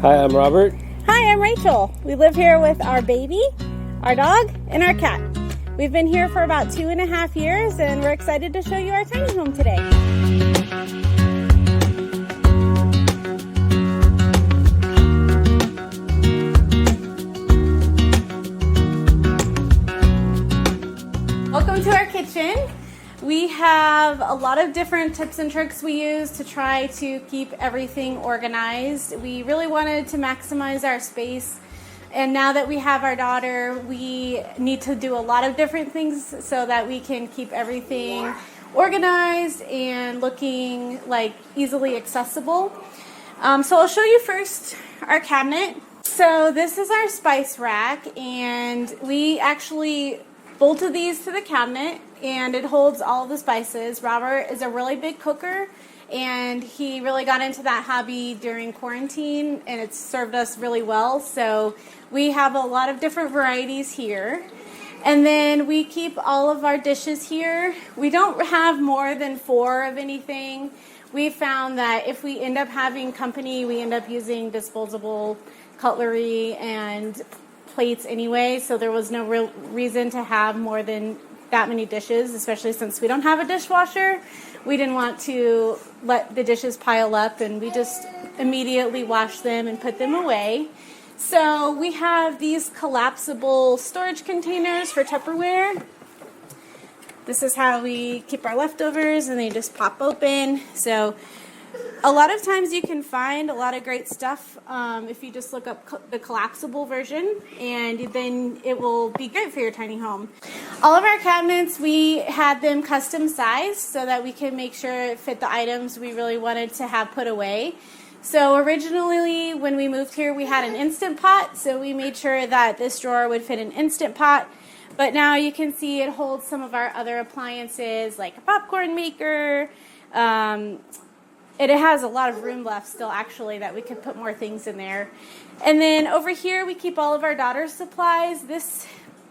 Hi, I'm Robert. Hi, I'm Rachel. We live here with our baby, our dog, and our cat. We've been here for about 2.5 years, and we're excited to show you our tiny home today. Welcome to our kitchen. We have a lot of different tips and tricks we use to try to keep everything organized. We really wanted to maximize our space, and now that we have our daughter, we need to do a lot of different things so that we can keep everything organized and looking like easily accessible. So I'll show you first our cabinet. So this is our spice rack, and we actually bolted these to the cabinet, and it holds all of the spices. Robert is a really big cooker, and he really got into that hobby during quarantine, and it's served us really well. So we have a lot of different varieties here. And then we keep all of our dishes here. We don't have more than 4 of anything. We found that if we end up having company, we end up using disposable cutlery and plates anyway, so there was no real reason to have more than that many dishes, especially since we don't have a dishwasher. We didn't want to let the dishes pile up, and we just immediately wash them and put them away. So we have these collapsible storage containers for Tupperware. This is how we keep our leftovers, and they just pop open. So a lot of times you can find a lot of great stuff if you just look up the collapsible version, and then it will be great for your tiny home. All of our cabinets, we had them custom sized so that we can make sure it fit the items we really wanted to have put away. So originally when we moved here, we had an Instant Pot, so we made sure that this drawer would fit an Instant Pot. But now you can see it holds some of our other appliances like a popcorn maker. It has a lot of room left still, actually, that we could put more things in there. And then over here, we keep all of our daughter's supplies. This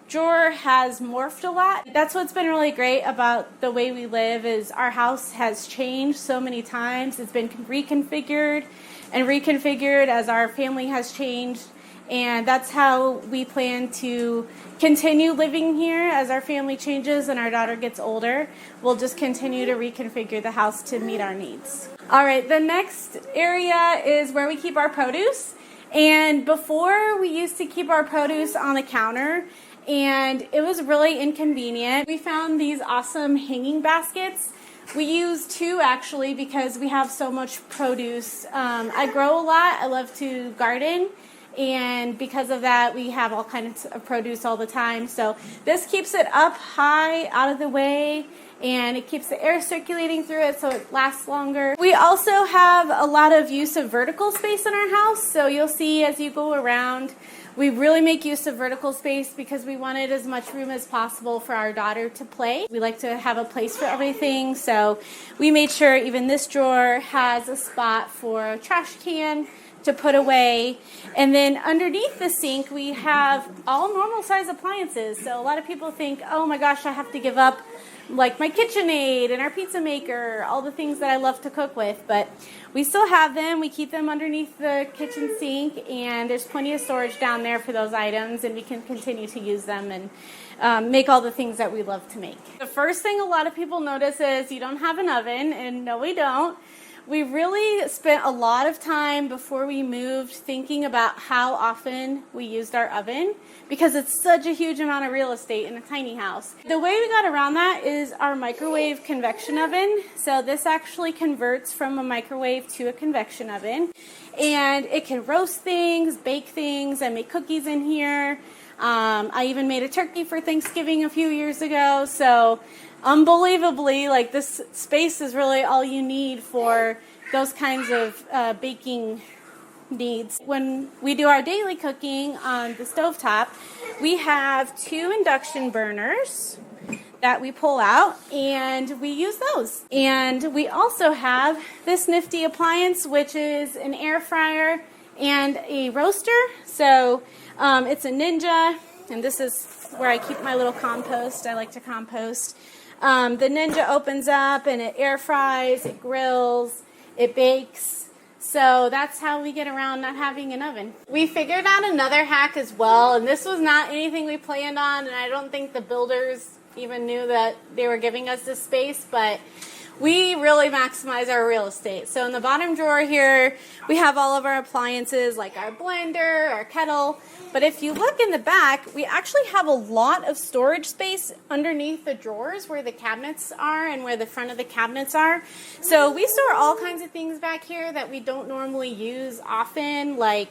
drawer has morphed a lot. That's what's been really great about the way we live is our house has changed so many times. It's been reconfigured and reconfigured as our family has changed. And that's how we plan to continue living here as our family changes and our daughter gets older. We'll just continue to reconfigure the house to meet our needs. All right, the next area is where we keep our produce. And before, we used to keep our produce on the counter, and it was really inconvenient. We found these awesome hanging baskets. We use 2 actually because we have so much produce. I grow a lot. I love to garden. And because of that, we have all kinds of produce all the time. So this keeps it up high, out of the way, and it keeps the air circulating through it so it lasts longer. We also have a lot of use of vertical space in our house. So you'll see as you go around, we really make use of vertical space because we wanted as much room as possible for our daughter to play. We like to have a place for everything. So we made sure even this drawer has a spot for a trash can to put away. And then underneath the sink, we have all normal size appliances. So a lot of people think, oh my gosh, I have to give up like my KitchenAid and our pizza maker, all the things that I love to cook with. But we still have them. We keep them underneath the kitchen sink, and there's plenty of storage down there for those items, and we can continue to use them and make all the things that we love to make. The first thing a lot of people notice is you don't have an oven, and no, we don't. We really spent a lot of time before we moved thinking about how often we used our oven because it's such a huge amount of real estate in a tiny house. The way we got around that is our microwave convection oven. So this actually converts from a microwave to a convection oven, and it can roast things, bake things. I make cookies in here. I even made a turkey for Thanksgiving a few years ago. So unbelievably, like, this space is really all you need for those kinds of baking needs. When we do our daily cooking on the stovetop, we have 2 induction burners that we pull out, and we use those. And we also have this nifty appliance, which is an air fryer and a roaster. So it's a Ninja, and this is where I keep my little compost. I like to compost. The Ninja opens up and it air fries, it grills, it bakes. So that's how we get around not having an oven. We figured out another hack as well, and this was not anything we planned on, and I don't think the builders even knew that they were giving us this space, but we really maximize our real estate. So in the bottom drawer here, we have all of our appliances like our blender, our kettle. But if you look in the back, we actually have a lot of storage space underneath the drawers where the cabinets are and where the front of the cabinets are. So we store all kinds of things back here that we don't normally use often, like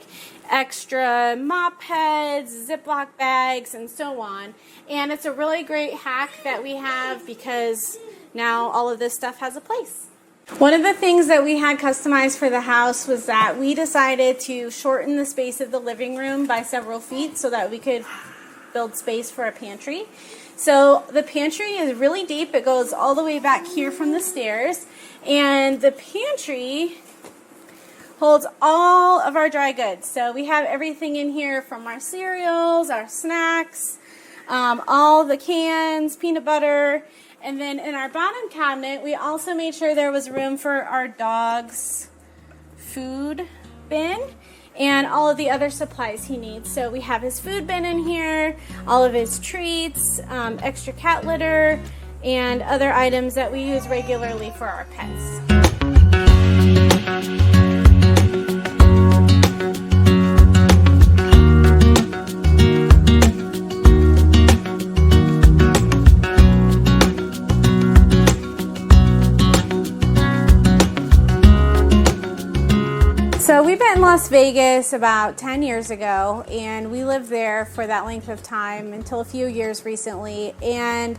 extra mop heads, Ziploc bags, and so on. And it's a really great hack that we have because now all of this stuff has a place. One of the things that we had customized for the house was that we decided to shorten the space of the living room by several feet so that we could build space for a pantry. So the pantry is really deep. It goes all the way back here from the stairs. And the pantry holds all of our dry goods. So we have everything in here from our cereals, our snacks, all the cans, peanut butter. And then in our bottom cabinet, we also made sure there was room for our dog's food bin and all of the other supplies he needs. So we have his food bin in here, all of his treats, extra cat litter, and other items that we use regularly for our pets. So we met in Las Vegas about 10 years ago, and we lived there for that length of time until a few years recently. And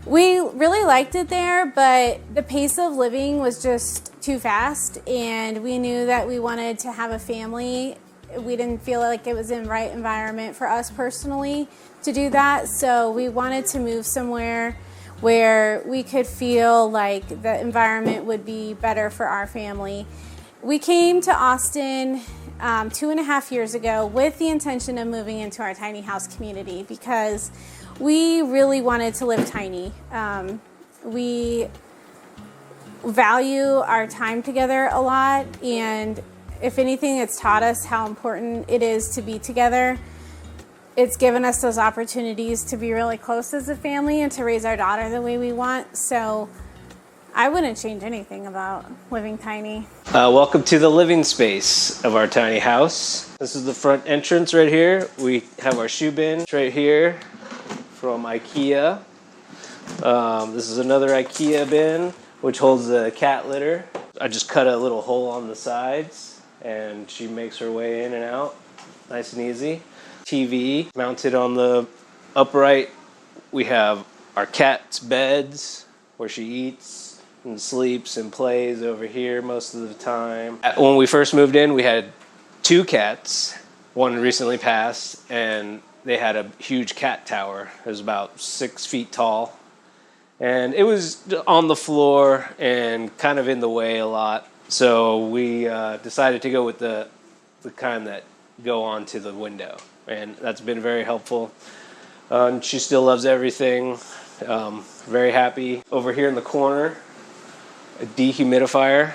we really liked it there, but the pace of living was just too fast, and we knew that we wanted to have a family. We didn't feel like it was in the right environment for us personally to do that, so we wanted to move somewhere where we could feel like the environment would be better for our family. We came to Austin 2.5 years ago with the intention of moving into our tiny house community because we really wanted to live tiny. We value our time together a lot, and if anything, it's taught us how important it is to be together. It's given us those opportunities to be really close as a family and to raise our daughter the way we want. So I wouldn't change anything about living tiny. Welcome to the living space of our tiny house. This is the front entrance right here. We have our shoe bin right here from IKEA. This is another IKEA bin, which holds the cat litter. I just cut a little hole on the sides, and she makes her way in and out, nice and easy. TV mounted on the upright. We have our cat's beds where she eats and sleeps and plays over here most of the time. When we first moved in, we had 2 cats. One recently passed, and they had a huge cat tower. It was about 6 feet tall. And it was on the floor and kind of in the way a lot. So we decided to go with the kind that go onto the window. And that's been very helpful. She still loves everything. Very happy. Over here in the corner, a dehumidifier,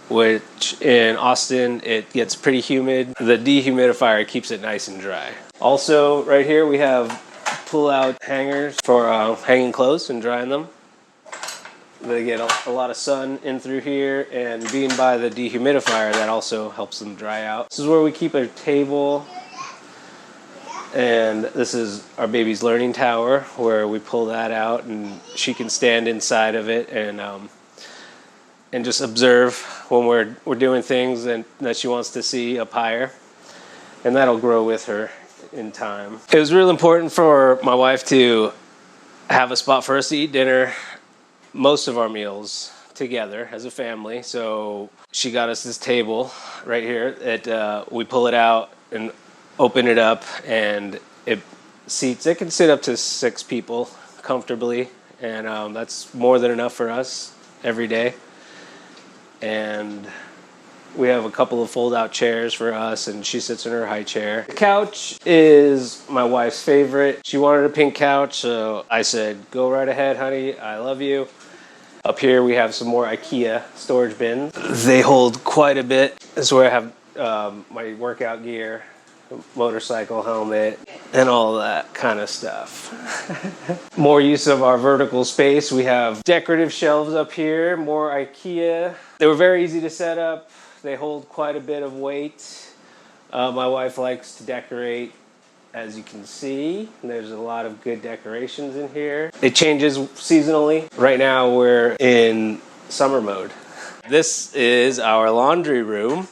which in Austin it gets pretty humid. The dehumidifier keeps it nice and dry. Also right here we have pull-out hangers for hanging clothes and drying them. They get a lot of sun in through here, and being by the dehumidifier, that also helps them dry out. This is where we keep a table, and this is our baby's learning tower where we pull that out and she can stand inside of it and just observe when we're doing things that she wants to see up higher, and that'll grow with her in time. It was really important for my wife to have a spot for us to eat dinner, most of our meals together as a family. So she got us this table right here that we pull it out and open it up, and it can sit up to 6 people comfortably, and that's more than enough for us every day. And we have a couple of fold-out chairs for us, and she sits in her high chair. The couch is my wife's favorite. She wanted a pink couch, so I said, go right ahead, honey, I love you. Up here we have some more IKEA storage bins. They hold quite a bit. This is where I have my workout gear, motorcycle helmet, and all that kind of stuff. More use of our vertical space. We have decorative shelves up here, more IKEA. They were very easy to set up. They hold quite a bit of weight. My wife likes to decorate, as you can see. There's a lot of good decorations in here. It changes seasonally. Right now we're in summer mode. This is our laundry room.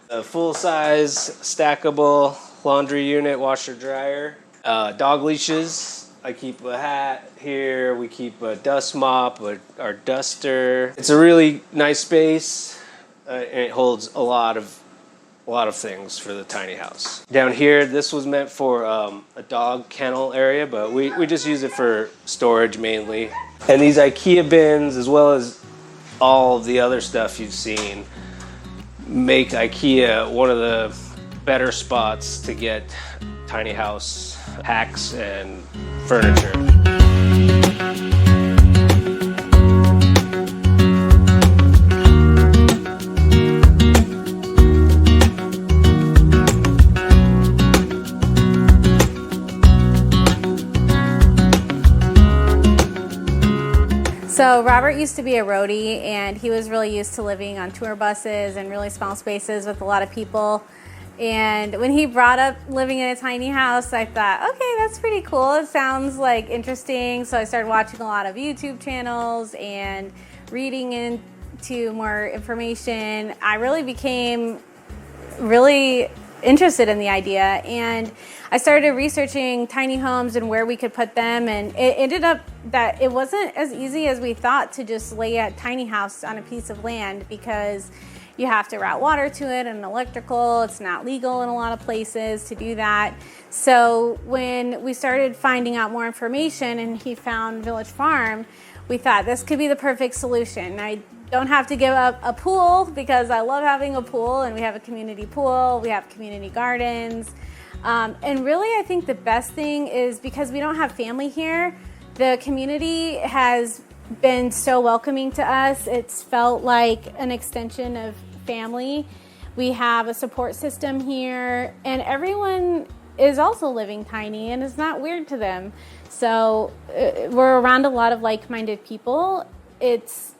A full-size stackable laundry unit, washer dryer. Dog leashes. I keep a hat here. We keep a dust mop, our duster. It's a really nice space. And it holds a lot of things for the tiny house. Down here, this was meant for a dog kennel area, but we just use it for storage mainly. And these IKEA bins, as well as all of the other stuff you've seen, make IKEA one of the better spots to get tiny house hacks and furniture. So Robert used to be a roadie, and he was really used to living on tour buses and really small spaces with a lot of people. And when he brought up living in a tiny house, I thought, okay, that's pretty cool. It sounds like interesting. So I started watching a lot of YouTube channels and reading into more information. I really became really interested in the idea, and I started researching tiny homes and where we could put them, and it ended up that it wasn't as easy as we thought to just lay a tiny house on a piece of land, because you have to route water to it and electrical. It's not legal in a lot of places to do that. So when we started finding out more information and he found Village Farm, we thought this could be the perfect solution. I don't have to give up a pool, because I love having a pool, and we have a community pool, we have community gardens. And really, I think the best thing is, because we don't have family here, the community has been so welcoming to us. It's felt like an extension of family. We have a support system here, and everyone is also living tiny, and it's not weird to them. So we're around a lot of like-minded people. It's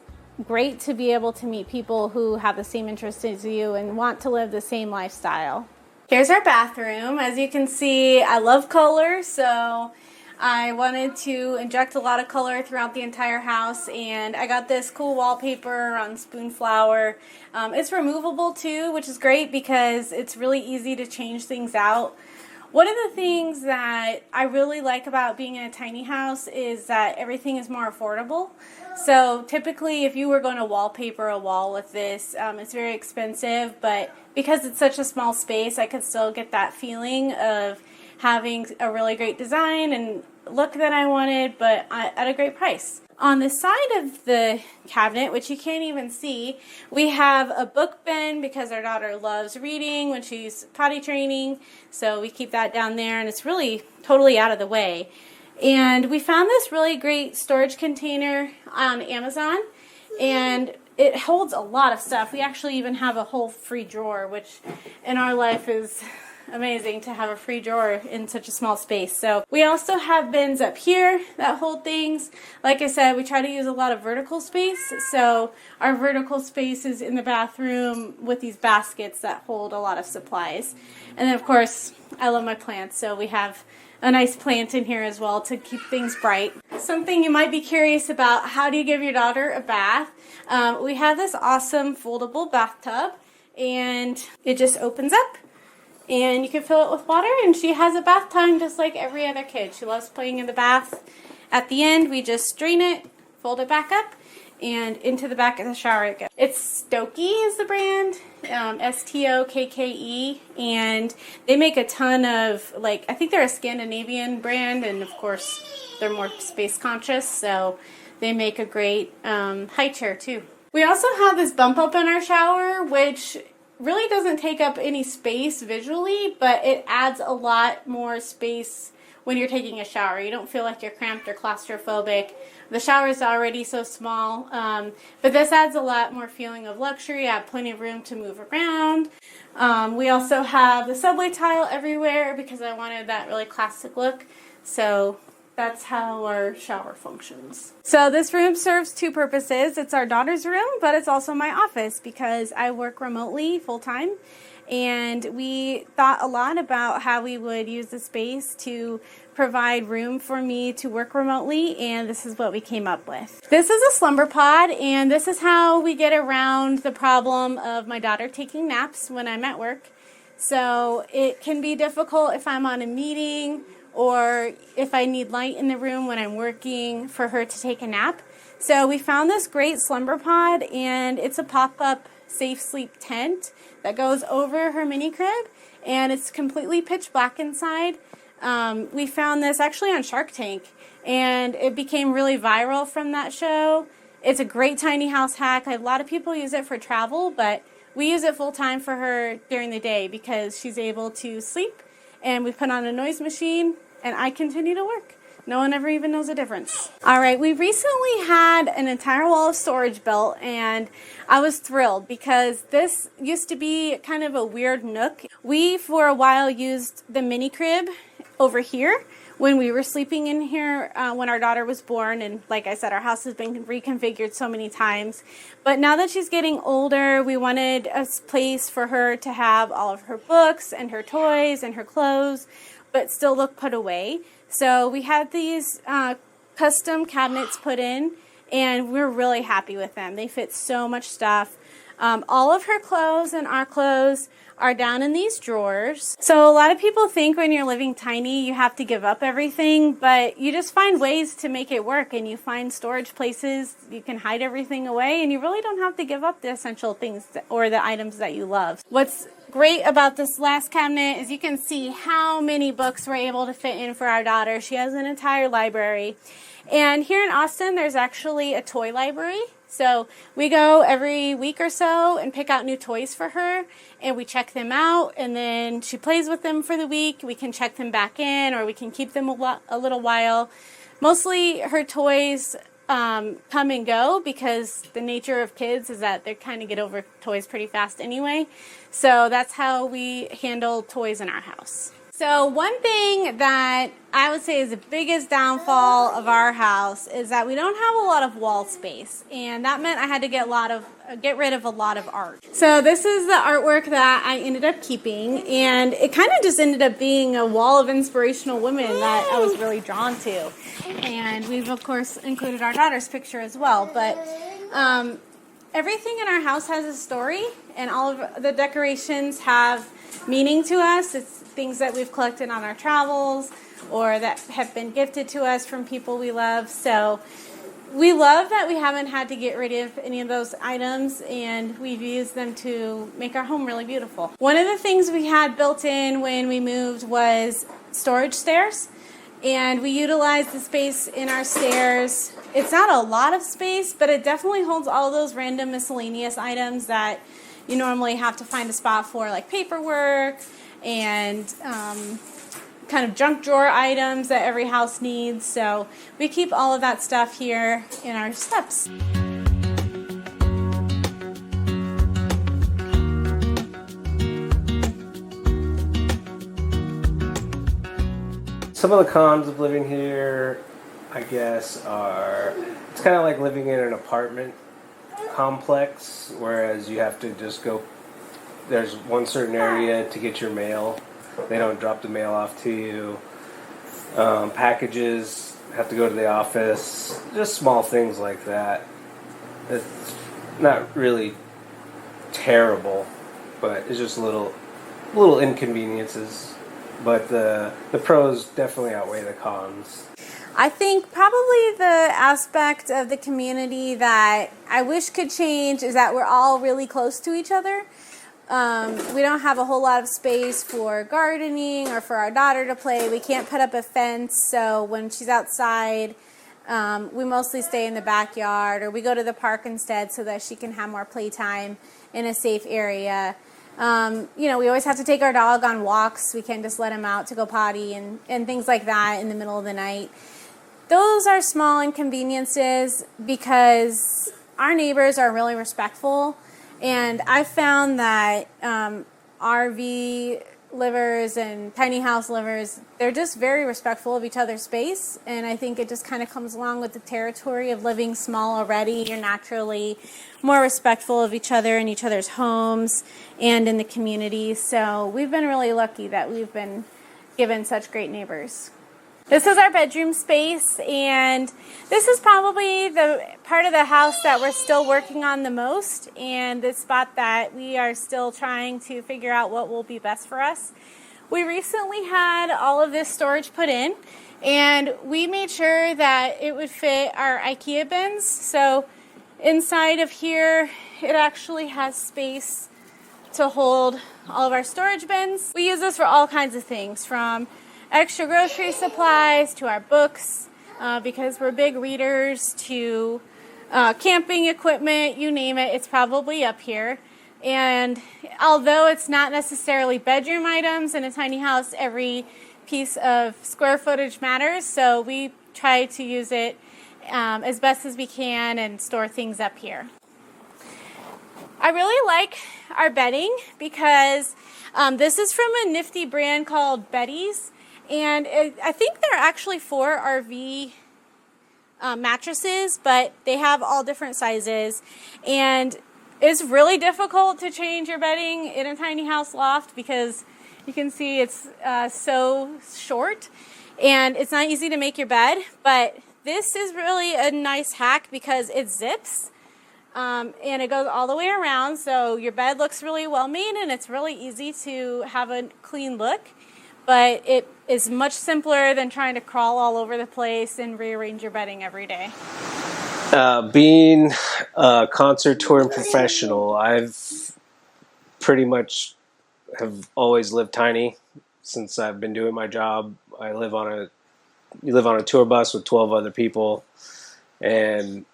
great to be able to meet people who have the same interests as you and want to live the same lifestyle. Here's our bathroom. As you can see, I love color, so I wanted to inject a lot of color throughout the entire house, and I got this cool wallpaper on Spoonflower. It's removable too, which is great because it's really easy to change things out. One of the things that I really like about being in a tiny house is that everything is more affordable. So typically, if you were going to wallpaper a wall with this, it's very expensive, but because it's such a small space, I could still get that feeling of having a really great design and look that I wanted, but at a great price. On the side of the cabinet, which you can't even see, we have a book bin because our daughter loves reading when she's potty training, so we keep that down there, and it's really totally out of the way. And we found this really great storage container on Amazon, and it holds a lot of stuff. We actually even have a whole free drawer, which in our life is amazing to have a free drawer in such a small space. So we also have bins up here that hold things. Like I said, we try to use a lot of vertical space. So our vertical space is in the bathroom with these baskets that hold a lot of supplies. And then of course, I love my plants, so we have a nice plant in here as well to keep things bright. Something you might be curious about, how do you give your daughter a bath? We have this awesome foldable bathtub, and it just opens up, and you can fill it with water, and she has a bath time just like every other kid. She loves playing in the bath. At the end, we just drain it, fold it back up, and into the back of the shower it goes. It's Stokey is the brand, S-T-O-K-K-E, and they make a ton of, like, I think they're a Scandinavian brand, and of course they're more space conscious, so they make a great high chair too. We also have this bump up in our shower, which really doesn't take up any space visually, but it adds a lot more space when you're taking a shower. You don't feel like you're cramped or claustrophobic. The shower is already so small, but this adds a lot more feeling of luxury. You have plenty of room to move around. We also have the subway tile everywhere because I wanted that really classic look. So that's how our shower functions. So this room serves two purposes. It's our daughter's room, but it's also my office because I work remotely full-time. And we thought a lot about how we would use the space to provide room for me to work remotely, and this is what we came up with. This is a slumber pod, and this is how we get around the problem of my daughter taking naps when I'm at work. So it can be difficult if I'm on a meeting or if I need light in the room when I'm working for her to take a nap. So we found this great slumber pod, and it's a pop-up safe sleep tent that goes over her mini crib, and it's completely pitch black inside. We found this actually on Shark Tank, and it became really viral from that show. It's a great tiny house hack. A lot of people use it for travel, but we use it full time for her during the day because she's able to sleep, and we put on a noise machine, and I continue to work. No one ever even knows the difference. All right, we recently had an entire wall of storage built, and I was thrilled because this used to be kind of a weird nook. We, for a while, used the mini crib over here when we were sleeping in here when our daughter was born, and like I said, our house has been reconfigured so many times. But now that she's getting older, we wanted a place for her to have all of her books and her toys and her clothes, but still look put away. So we had these custom cabinets put in, and we're really happy with them. They fit so much stuff. All of her clothes and our clothes are down in these drawers. So a lot of people think when you're living tiny, you have to give up everything, but you just find ways to make it work, and you find storage places you can hide everything away, and you really don't have to give up the essential things or the items that you love. What's great about this last cabinet is you can see how many books we're able to fit in for our daughter. She has an entire library. And here in Austin, there's actually a toy library. So we go every week or so and pick out new toys for her, and we check them out, and then she plays with them for the week. We can check them back in, or we can keep them a little while. Mostly her toys come and go because the nature of kids is that they kind of get over toys pretty fast anyway. So that's how we handle toys in our house. So one thing that I would say is the biggest downfall of our house is that we don't have a lot of wall space, and that meant I had to get rid of a lot of art. So this is the artwork that I ended up keeping, and it kind of just ended up being a wall of inspirational women that I was really drawn to. And we've of course included our daughter's picture as well, but everything in our house has a story, and all of the decorations have meaning to us. It's things that we've collected on our travels or that have been gifted to us from people we love. So we love that we haven't had to get rid of any of those items, and we've used them to make our home really beautiful. One of the things we had built in when we moved was storage stairs, and we utilized the space in our stairs. It's not a lot of space, but it definitely holds all those random miscellaneous items that you normally have to find a spot for, like paperwork and kind of junk drawer items that every house needs. So we keep all of that stuff here in our steps. Some of the cons of living here, I guess, are it's kind of like living in an apartment complex, whereas you have to just go, there's one certain area to get your mail. They don't drop the mail off to you. Packages have to go to the office. Just small things like that. It's not really terrible, but it's just little inconveniences. But the pros definitely outweigh the cons. I think probably the aspect of the community that I wish could change is that we're all really close to each other. We don't have a whole lot of space for gardening or for our daughter to play. We can't put up a fence, so when she's outside, we mostly stay in the backyard, or we go to the park instead so that she can have more playtime in a safe area. You know, we always have to take our dog on walks. We can't just let him out to go potty and things like that in the middle of the night. Those are small inconveniences because our neighbors are really respectful. And I found that RV livers and tiny house livers, they're just very respectful of each other's space. And I think it just kind of comes along with the territory of living small already. You're naturally more respectful of each other and each other's homes and in the community. So we've been really lucky that we've been given such great neighbors. This is our bedroom space, and this is probably the part of the house that we're still working on the most, and the spot that we are still trying to figure out what will be best for us. We recently had all of this storage put in, and we made sure that it would fit our IKEA bins. So inside of here, it actually has space to hold all of our storage bins. We use this for all kinds of things, from extra grocery supplies to our books, because we're big readers, to camping equipment, you name it, it's probably up here. And although it's not necessarily bedroom items in a tiny house, every piece of square footage matters, so we try to use it as best as we can and store things up here. I really like our bedding because this is from a nifty brand called Betty's. And I think they're actually for RV mattresses, but they have all different sizes. And it's really difficult to change your bedding in a tiny house loft because you can see it's so short. And it's not easy to make your bed. But this is really a nice hack because it zips. And it goes all the way around. So your bed looks really well made and it's really easy to have a clean look. But it is much simpler than trying to crawl all over the place and rearrange your bedding every day. Being a concert touring professional, I've pretty much have always lived tiny since I've been doing my job. You live on a tour bus with 12 other people, and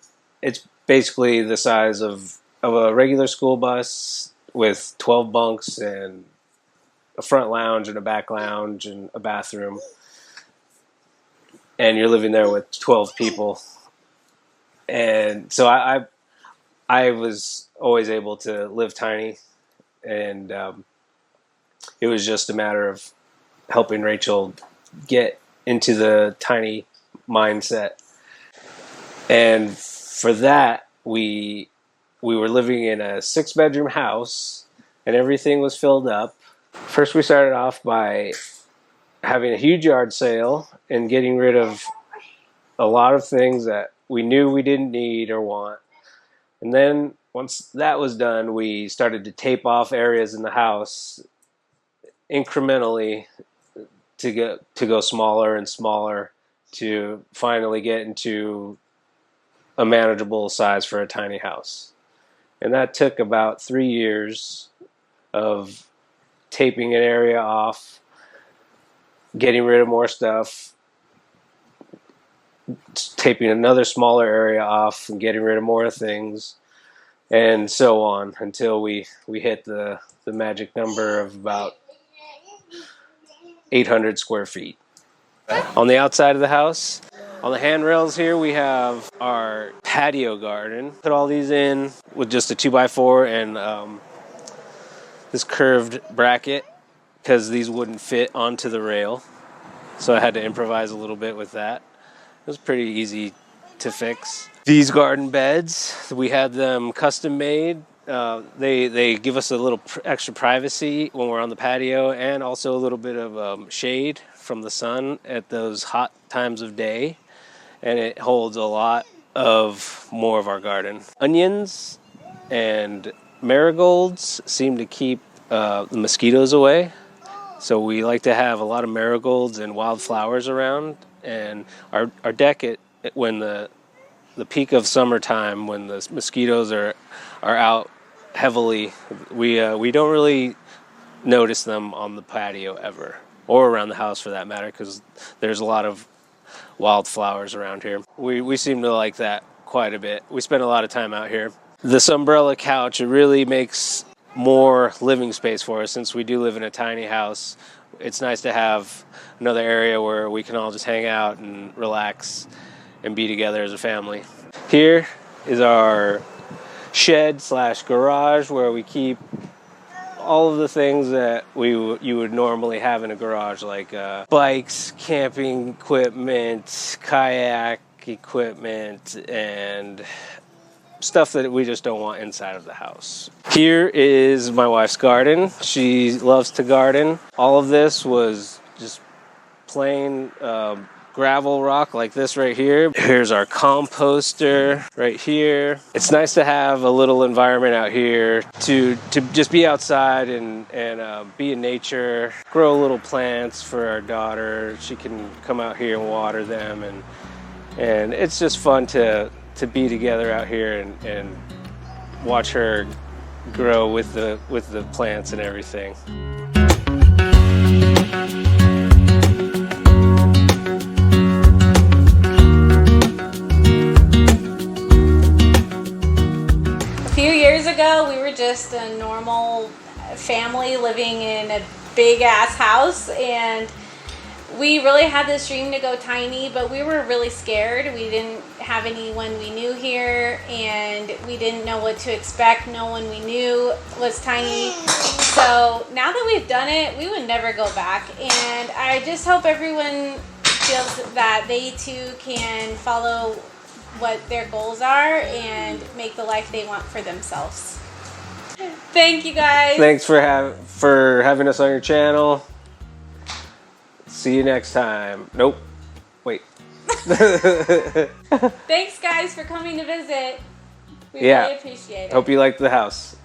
it's basically the size of a regular school bus with 12 bunks and a front lounge and a back lounge and a bathroom, and you're living there with 12 people. And so I was always able to live tiny, and it was just a matter of helping Rachel get into the tiny mindset. And for that, we were living in a 6-bedroom house, and everything was filled up. First, we started off by having a huge yard sale and getting rid of a lot of things that we knew we didn't need or want. And then once that was done, we started to tape off areas in the house incrementally to go smaller and smaller to finally get into a manageable size for a tiny house. And that took about 3 years of taping an area off, getting rid of more stuff, taping another smaller area off, and getting rid of more things, and so on until we hit the magic number of about 800 square feet. On the outside of the house, on the handrails here, we have our patio garden. Put all these in with just a 2x4 and this curved bracket because these wouldn't fit onto the rail. So I had to improvise a little bit with that. It was pretty easy to fix. These garden beds, we had them custom made. They give us a little extra privacy when we're on the patio, and also a little bit of shade from the sun at those hot times of day. And it holds a lot more of our garden. Onions and marigolds seem to keep the mosquitoes away. So we like to have a lot of marigolds and wildflowers around. And our deck, when the peak of summertime, when the mosquitoes are out heavily, we don't really notice them on the patio ever, or around the house for that matter, because there's a lot of wildflowers around here. We seem to like that quite a bit. We spend a lot of time out here. This umbrella couch, it really makes more living space for us. Since we do live in a tiny house, it's nice to have another area where we can all just hang out and relax and be together as a family. Here is our shed / garage where we keep all of the things that you would normally have in a garage, like bikes, camping equipment, kayak equipment, and stuff that we just don't want inside of the house. Here is my wife's garden. She loves to garden. All of this was just plain gravel rock like this right here. Here's our composter right here. It's nice to have a little environment out here to just be outside and be in nature, grow little plants for our daughter. She can come out here and water them, and it's just fun to be together out here and watch her grow with the plants and everything. A few years ago, we were just a normal family living in a big ass house, and we really had this dream to go tiny, but we were really scared. We didn't have anyone we knew here, and we didn't know what to expect. No one we knew was tiny. So now that we've done it, we would never go back. And I just hope everyone feels that they too can follow what their goals are and make the life they want for themselves. Thank you guys. Thanks for having us on your channel. See you next time. Nope. Wait. Thanks guys for coming to visit. We really appreciate it. Hope you liked the house.